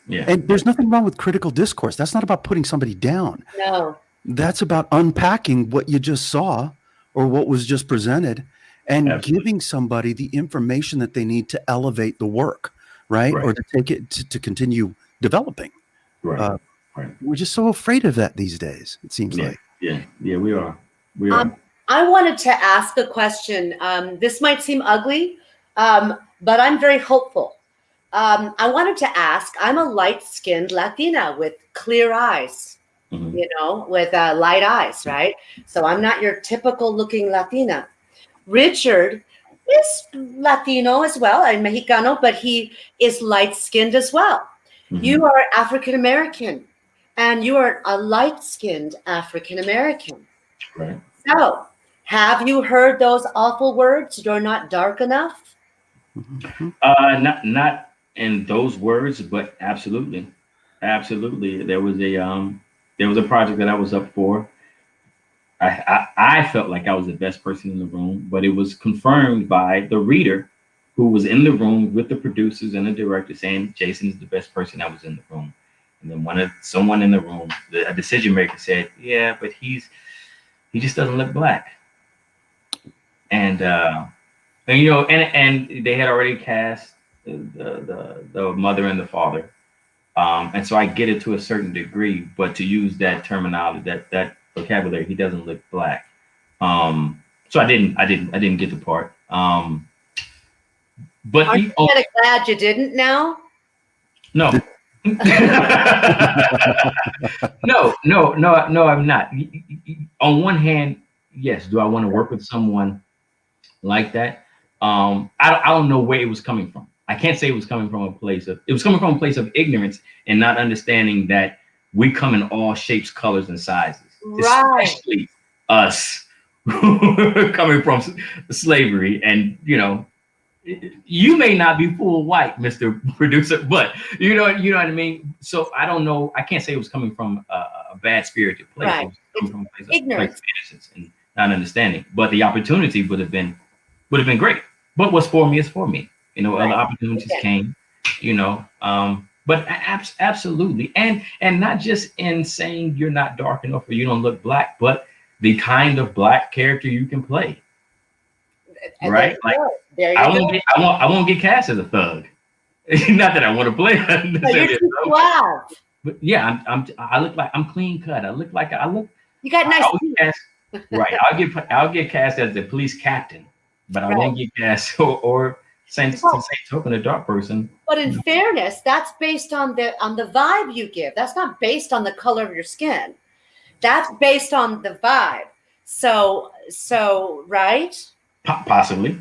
And there's nothing wrong with critical discourse. That's not about putting somebody down. No. That's about unpacking what you just saw or what was just presented and giving somebody the information that they need to elevate the work, right? Or to take it to continue developing. Right. We're just so afraid of that these days, it seems like. Yeah, we are. I wanted to ask a question. This might seem ugly, but I'm very hopeful. I wanted to ask, I'm a light-skinned Latina with clear eyes, with light eyes, right? So I'm not your typical looking Latina. Richard is Latino as well, and Mexicano, but he is light-skinned as well. You are African-American, and you are a light-skinned African-American. Right. So, have you heard those awful words? You're not dark enough? Not in those words, but absolutely. There was a project that I was up for. I felt like I was the best person in the room, but it was confirmed by the reader who was in the room with the producers and the director saying Jason is the best person that was in the room. And then someone in the room, a decision maker said, yeah, but he just doesn't look black. And they had already cast the mother and the father. And so I get it to a certain degree, but to use that terminology, that vocabulary, he doesn't look black. So I didn't get the part. But aren't you kind of glad you didn't now? No. No, I'm not. On one hand, yes. Do I want to work with someone like that? I don't know where it was coming from. I can't say it was coming from a place of ignorance and not understanding that we come in all shapes, colors, and sizes. Right. Especially us coming from slavery, and you may not be full white, Mr. Producer, but you know what I mean? So I don't know. I can't say it was coming from a bad spirited place. Right. It was coming from a place ignorance, of innocence and not understanding. But the opportunity would have been great. But what's for me is for me. Other opportunities came, but absolutely. And not just in saying you're not dark enough or you don't look black, but the kind of black character you can play. and right? I won't get cast as a thug. Not that I want to play. But yeah, I look like I'm clean cut. You got nice teeth. Right. I'll get cast as the police captain, but I won't get cast or same token a dark person. But in fairness, that's based on the vibe you give. That's not based on the color of your skin. That's based on the vibe. So right? Possibly.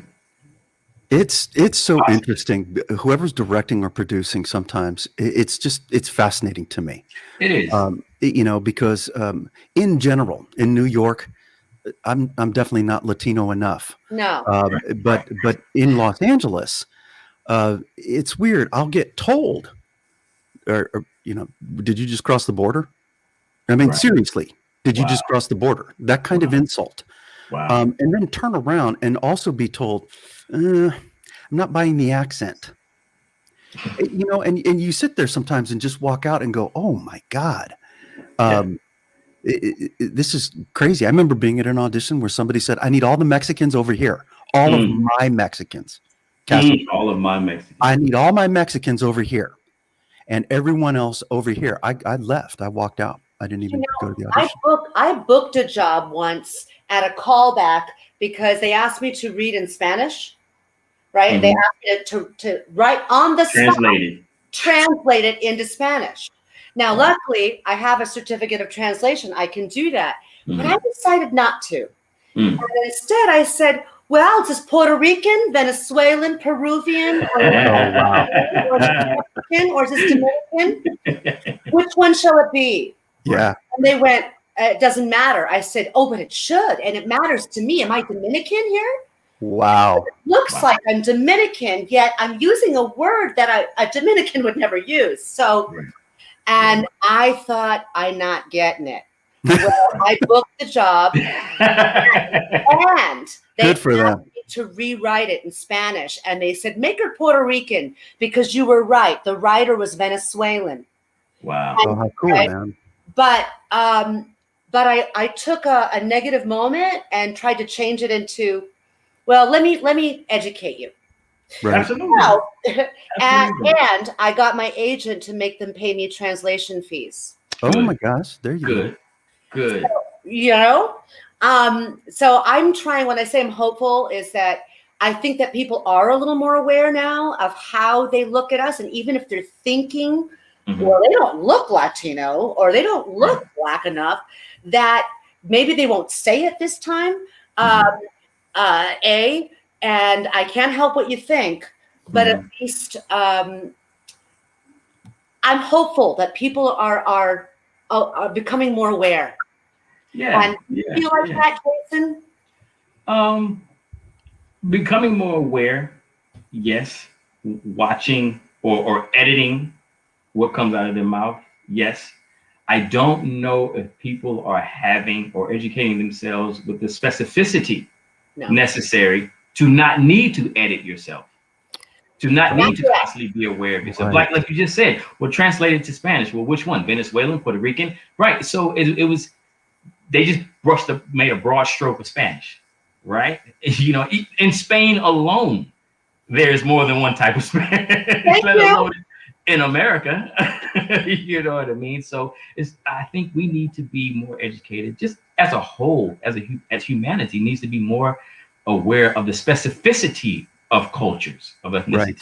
It's so interesting. Whoever's directing or producing, sometimes it's fascinating to me. It is. Because in general, in New York, I'm definitely not Latino enough. No. But in Los Angeles, it's weird. I'll get told, or did you just cross the border? I mean, Right. seriously, did you Wow. just cross the border? That kind of insult. Wow. And then turn around and also be told, I'm not buying the accent. And you sit there sometimes and just walk out and go, oh my God. This is crazy. I remember being at an audition where somebody said, I need all the Mexicans over here. All of my Mexicans. All of my Mexicans. I need all my Mexicans over here and everyone else over here. I left. I walked out. I didn't even go to the audition. I booked a job once at a callback because they asked me to read in Spanish, right? Mm-hmm. They asked me to write on the spot, translate it into Spanish. Now, luckily, I have a certificate of translation. I can do that. But I decided not to. And instead, I said, well, is this Puerto Rican, Venezuelan, Peruvian, or is this Dominican? Which one shall it be? Yeah. And they went, it doesn't matter. I said, oh, but it should. And it matters to me. Am I Dominican here? Wow. It looks like I'm Dominican, yet I'm using a word that a Dominican would never use. So, and I thought, I'm not getting it. Well, I booked the job and they asked me to rewrite it in Spanish. And they said, make her Puerto Rican because you were right. The writer was Venezuelan. Wow. And, how cool, man. But I took a negative moment and tried to change it into, well, let me educate you. Right. Absolutely. Well, and I got my agent to make them pay me translation fees. Oh my gosh, there you go. Good. So, so I'm trying, when I say I'm hopeful, is that I think that people are a little more aware now of how they look at us. And even if they're thinking, well, they don't look Latino or they don't look Black enough, that maybe they won't say it this time. And I can't help what you think, but at least I'm hopeful that people are becoming more aware. Yeah. And you feel like that, Jason? Becoming more aware, yes. Watching or editing what comes out of their mouth, yes. I don't know if people are having or educating themselves with the specificity necessary to not need to edit yourself, to not need to constantly be aware of yourself. Like you just said, well, translated to Spanish. Well, which one? Venezuelan, Puerto Rican? Right. So it was, they just made a broad stroke of Spanish, right? In Spain alone, there's more than one type of Spanish, let alone in America. You know what I mean? So I think we need to be more educated, just as a whole, as humanity needs to be more aware of the specificity of cultures, of ethnicities,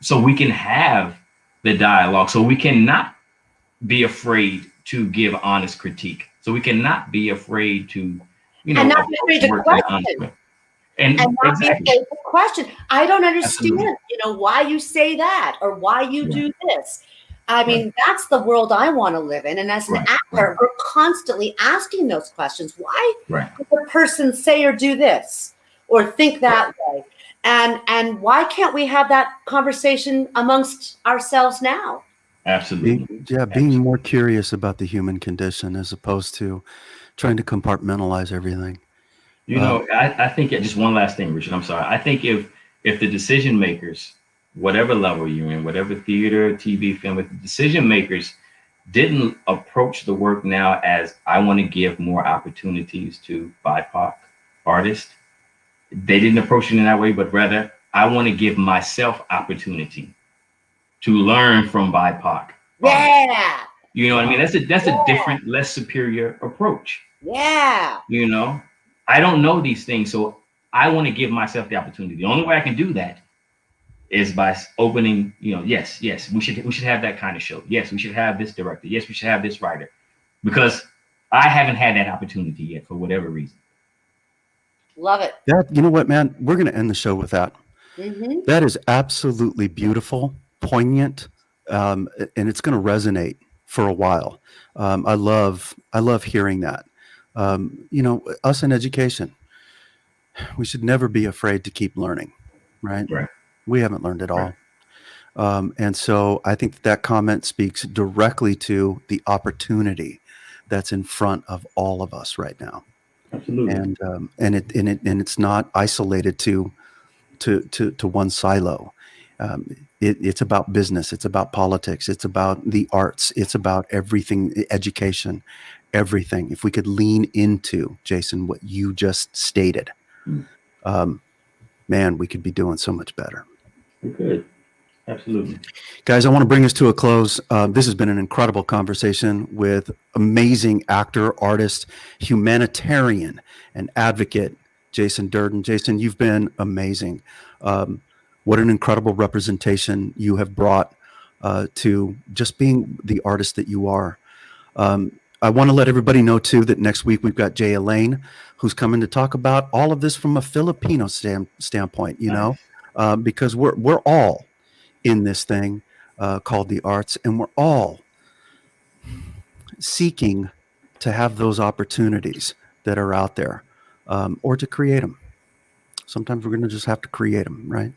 so we can have the dialogue, so we cannot be afraid to give honest critique, so we cannot be afraid to, and not be afraid to question. And not be afraid to question. I don't understand, why you say that or why you do this. I mean, that's the world I want to live in. And as an actor, we're constantly asking those questions. Why did the person say or do this or think that way? And why can't we have that conversation amongst ourselves now? Absolutely. Being more curious about the human condition as opposed to trying to compartmentalize everything. I think just one last thing, Richard. I'm sorry. I think if the decision makers, whatever level you're in, whatever theater, TV, film, if the decision makers didn't approach the work now as I want to give more opportunities to BIPOC artists, they didn't approach it in that way, but rather I want to give myself opportunity to learn from BIPOC. Yeah. You know what I mean? That's a different, less superior approach. Yeah. I don't know these things, so I want to give myself the opportunity. The only way I can do that is by opening, yes, we should have that kind of show. Yes, we should have this director. Yes, we should have this writer, because I haven't had that opportunity yet for whatever reason. Love it. You know what, man? We're going to end the show with that. That is absolutely beautiful, poignant, and it's going to resonate for a while. I love hearing that. Us in education, we should never be afraid to keep learning, right? We haven't learned it all. And so I think that comment speaks directly to the opportunity that's in front of all of us right now. Absolutely. And it's not isolated to one silo. It's about business. It's about politics. It's about the arts. It's about everything, education, everything. If we could lean into, Jason, what you just stated, man, we could be doing so much better. We could. Absolutely. Guys, I want to bring us to a close. This has been an incredible conversation with amazing actor, artist, humanitarian, and advocate, Jason Dirden. Jason, you've been amazing. What an incredible representation you have brought to just being the artist that you are. I want to let everybody know, too, that next week we've got Jay Elaine, who's coming to talk about all of this from a Filipino standpoint, because we're all in this thing called the arts, and we're all seeking to have those opportunities that are out there, or to create them. Sometimes we're going to just have to create them, right?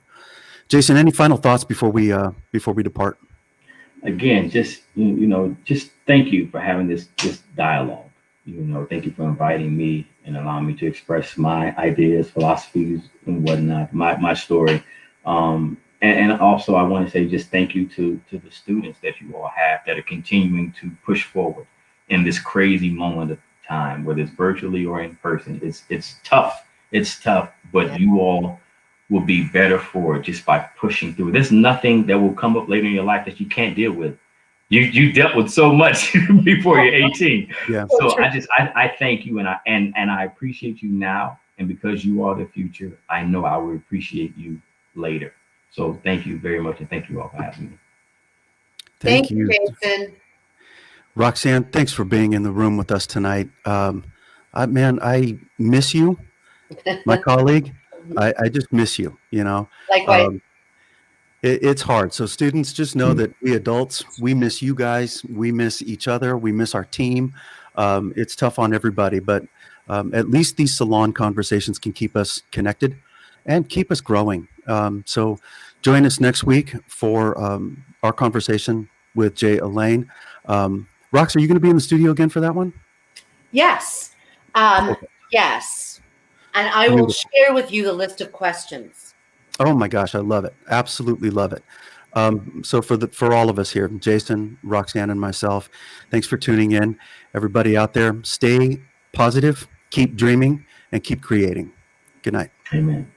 Jason, any final thoughts before we depart? Again, just just thank you for having this dialogue. Thank you for inviting me and allowing me to express my ideas, philosophies, and whatnot, my story. And also, I want to say just thank you to the students that you all have that are continuing to push forward in this crazy moment of time, whether it's virtually or in person. It's tough. It's tough, but you all will be better for it just by pushing through. There's nothing that will come up later in your life that you can't deal with. You dealt with so much before you're 18. Yeah. So I thank you, and I appreciate you now. And because you are the future, I know I will appreciate you later. So thank you very much, and thank you all for having me. Thank you, Jason. Roxanne, thanks for being in the room with us tonight. I miss you, my colleague. I just miss you, Likewise. It's hard. So students, just know that we adults, we miss you guys. We miss each other. We miss our team. It's tough on everybody, but at least these salon conversations can keep us connected and keep us growing. So join us next week for our conversation with Jay Elaine. Rox, are you going to be in the studio again for that one? Yes. Yes. And I will share with you the list of questions. Oh my gosh, I love it. Absolutely love it. So for all of us here, Jason, Roxanne, and myself, thanks for tuning in. Everybody out there, stay positive, keep dreaming, and keep creating. Good night. Amen.